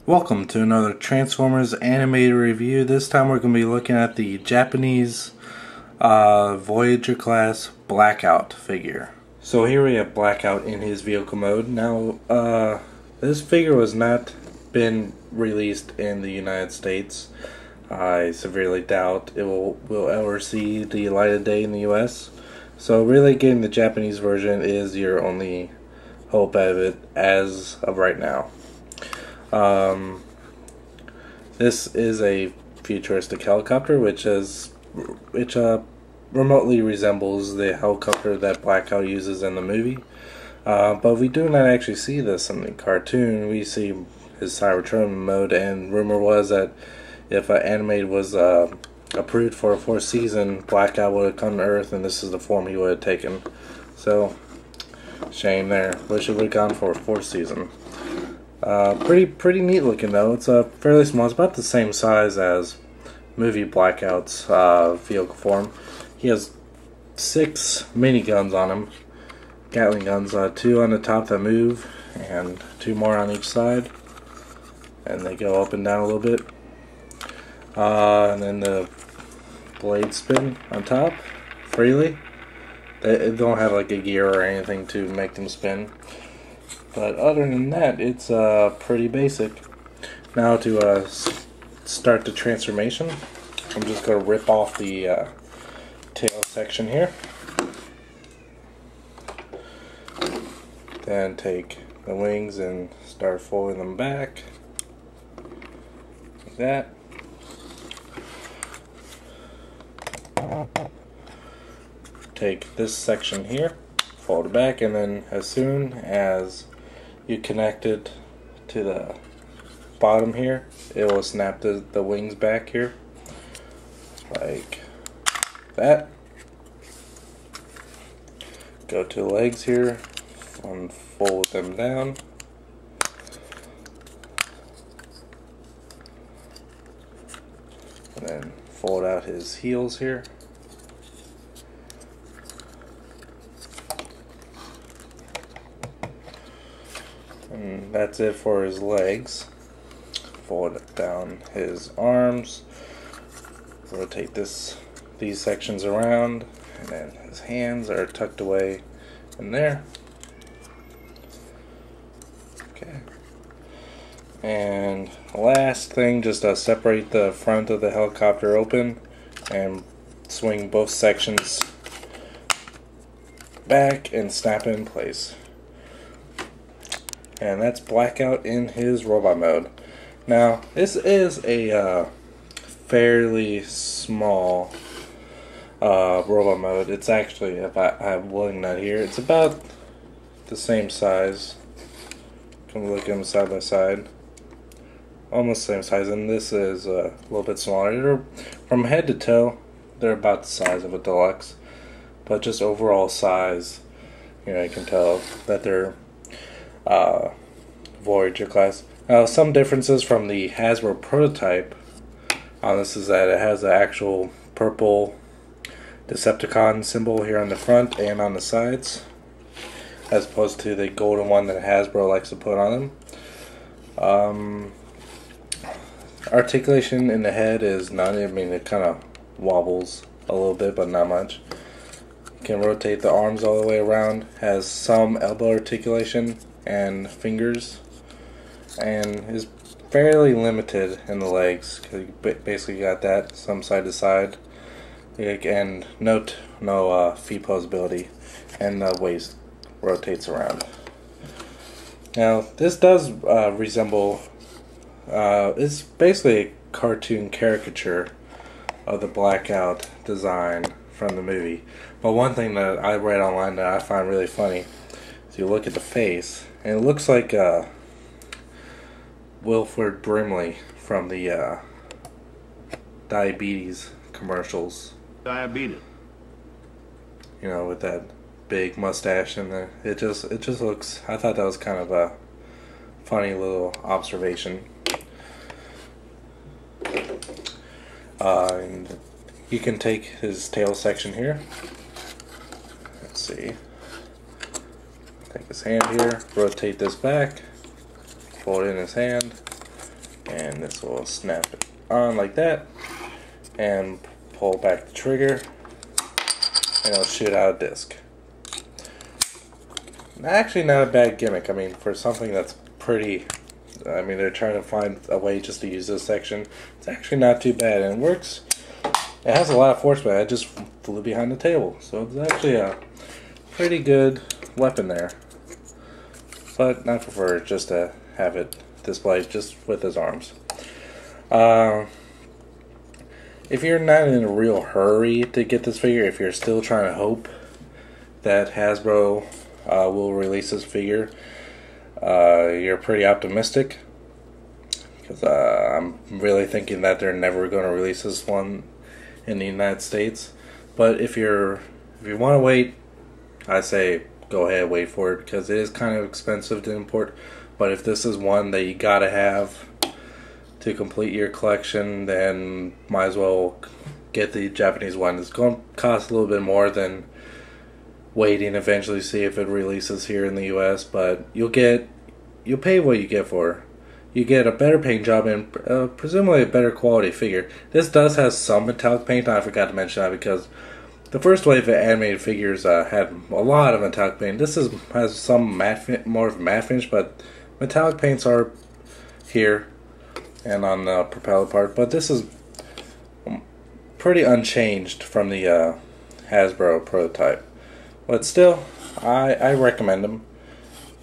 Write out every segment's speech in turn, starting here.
Welcome to another Transformers animated review. This time we're going to be looking at the Japanese Voyager class Blackout figure. So here we have Blackout in his vehicle mode. Now, this figure was not been released in the United States. I severely doubt it will ever see the light of day in the US. So really getting the Japanese version is your only hope of it as of right now. This is a futuristic helicopter which remotely resembles the helicopter that Blackout uses in the movie. But we do not actually see this in the cartoon. We see his Cybertron mode, and rumor was that if Animated was approved for a fourth season, Blackout would have come to Earth and this is the form he would have taken. So, shame there. Wish it would have gone for a fourth season. Pretty neat looking though. It's fairly small. It's about the same size as movie Blackout's vehicle form. He has 6 miniguns on him. Gatling guns, 2 on the top that move, and 2 more on each side. And they go up and down a little bit. And then the blades spin on top freely. They don't have like a gear or anything to make them spin. But other than that, it's pretty basic. Now to start the transformation, I'm just going to rip off the tail section here. Then take the wings and start folding them back. Like that. Take this section here, fold it back, and then as soon as you connect it to the bottom here, it will snap the wings back here like that. Go to the legs here and fold them down. And then fold out his heels here. And that's it for his legs. Fold down his arms. Rotate these sections around, and then his hands are tucked away in there. Okay. And last thing, just separate the front of the helicopter open and swing both sections back and snap it in place. And that's Blackout in his robot mode. Now, this is a fairly small robot mode. It's actually, if I have Willing Nut here, it's about the same size. Come look at them side by side. Almost the same size, and this is a little bit smaller. From head to toe, they're about the size of a deluxe. But just overall size, you can tell that they're Voyager class. Some differences from the Hasbro prototype on this is that it has the actual purple Decepticon symbol here on the front and on the sides, as opposed to the golden one that Hasbro likes to put on them. Articulation in the head is none. I mean, it kind of wobbles a little bit, but not much. Can rotate the arms all the way around, has some elbow articulation and fingers, and is fairly limited in the legs because you basically got that some side to side, and no feet posability, and the waist rotates around. Now this does resemble, it's basically a cartoon caricature of the Blackout design from the movie. But one thing that I read online that I find really funny is you look at the face, and it looks like Wilford Brimley from the diabetes commercials. Diabetes. With that big mustache, and it just looks. I thought that was kind of a funny little observation. And you can take his tail section here. Let's see. Take his hand here, rotate this back, fold it in his hand, And this will snap it on like that, and pull back the trigger, and it'll shoot out a disc. Actually not a bad gimmick. I mean, for something that's pretty, I mean, they're trying to find a way just to use this section. It's actually not too bad, and it works. It has a lot of force, but I just flew behind the table, so it's actually a pretty good weapon there. But I prefer just to have it displayed just with his arms. If you're not in a real hurry to get this figure, if you're still trying to hope that Hasbro will release this figure, you're pretty optimistic, because I'm really thinking that they're never going to release this one in the United States. But if you want to wait, I say go ahead, wait for it, because it is kind of expensive to import. But if this is one that you gotta have to complete your collection, then might as well get the Japanese one. It's going to cost a little bit more than waiting eventually to see if it releases here in the US, but you'll pay what you get for. You get a better paint job and presumably a better quality figure. This does have some metallic paint. I forgot to mention that because the first wave of animated figures had a lot of metallic paint. This has some more of matte finish, but metallic paints are here and on the propeller part. But this is pretty unchanged from the Hasbro prototype. But still, I recommend them.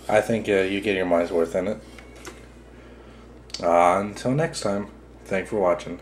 I think you get your money's worth in it. Until next time, thanks for watching.